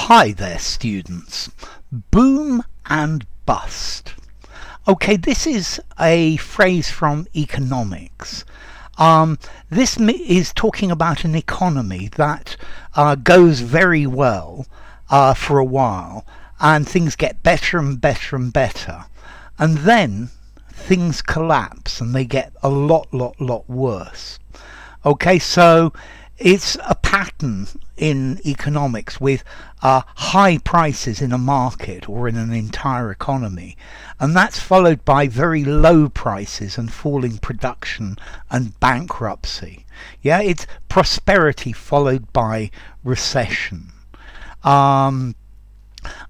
Hi there, students. Boom and bust. Okay, this is a phrase from economics. This is talking about an economy that goes very well for a while, and things get better and better and better, and then things collapse and they get a lot worse. Okay, so it's a pattern in economics with high prices in a market or in an entire economy, and that's followed by very low prices and falling production and bankruptcy. Yeah, it's prosperity followed by recession.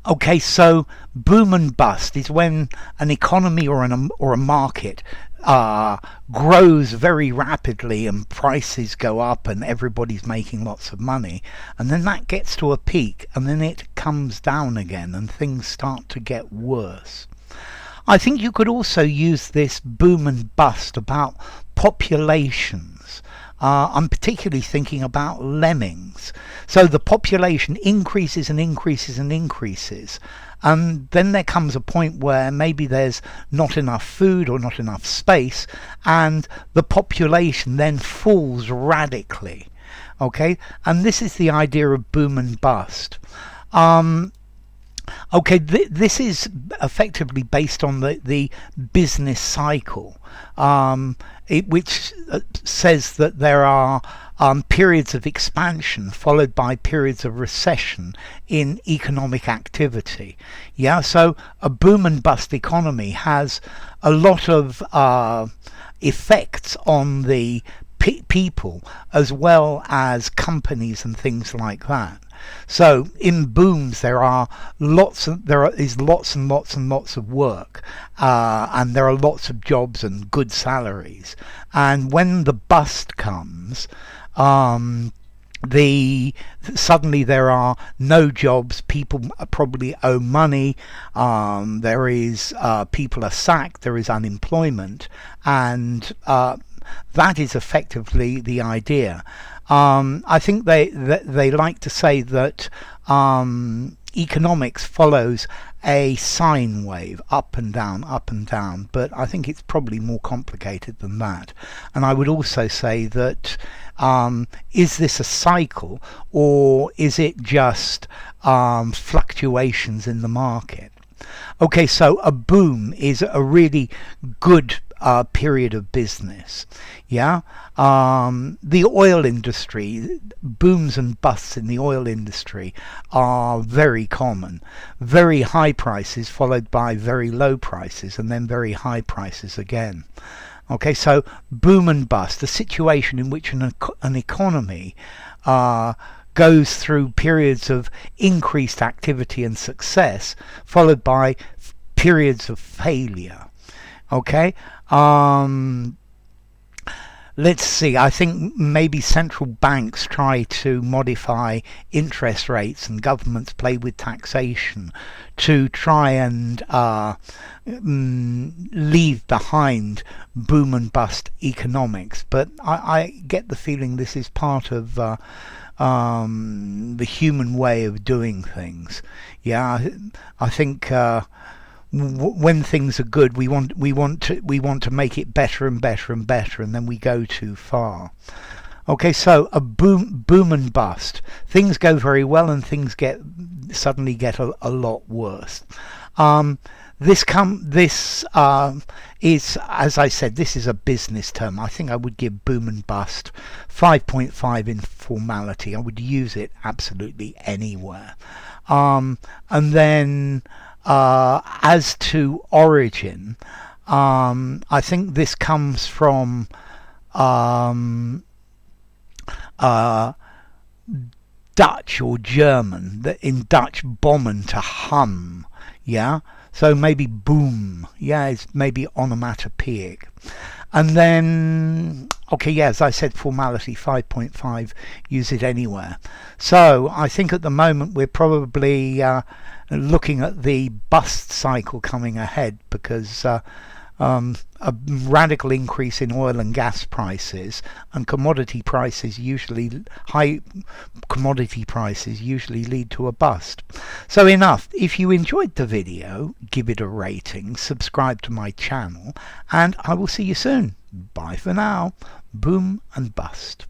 Okay, so boom and bust is when an economy or a market grows very rapidly and prices go up and everybody's making lots of money, and then that gets to a peak and then it comes down again and things start to get worse. I think you could also use this boom and bust about populations. I'm particularly thinking about lemmings. So the population increases and increases and increases, and then there comes a point where maybe there's not enough food or not enough space, and the population then falls radically. Okay, and this is the idea of boom and bust. Okay, this is effectively based on the business cycle, which says that there are periods of expansion followed by periods of recession in economic activity. Yeah, so a boom and bust economy has a lot of effects on the people as well as companies and things like that. So in booms there is lots and lots of work, and there are lots of jobs and good salaries. And when the bust comes, suddenly there are no jobs. People probably owe money. There is people are sacked. There is unemployment, and that is effectively the idea. I think they like to say that economics follows a sine wave, up and down, but I think it's probably more complicated than that. And I would also say that is this a cycle, or is it just fluctuations in the market? Okay, so a boom is a really good period of business. Yeah, the oil industry, booms and busts in the oil industry are very common. Very high prices followed by very low prices and then very high prices again. Okay, so boom and bust, a situation in which an economy goes through periods of increased activity and success followed by periods of failure. Okay, let's see, I think maybe central banks try to modify interest rates and governments play with taxation to try and leave behind boom and bust economics. But I get the feeling this is part of the human way of doing things. Yeah, I think when things are good, we want to make it better and better and better, and then we go too far. Okay, so a boom and bust. Things go very well, and things suddenly get a lot worse. This is, as I said, this is a business term. I think I would give boom and bust 5.5 in formality. I would use it absolutely anywhere. And then as to origin, I think this comes from Dutch or German. In Dutch, bommen, to hum. Yeah, so maybe boom. Yeah, it's maybe onomatopoeic. And then, okay, yeah, as I said, formality 5.5, use it anywhere. So I think at the moment we're probably looking at the bust cycle coming ahead, because a radical increase in oil and gas prices, and high commodity prices usually lead to a bust. So enough. If you enjoyed the video, give it a rating, subscribe to my channel, and I will see you soon. Bye for now. Boom and bust.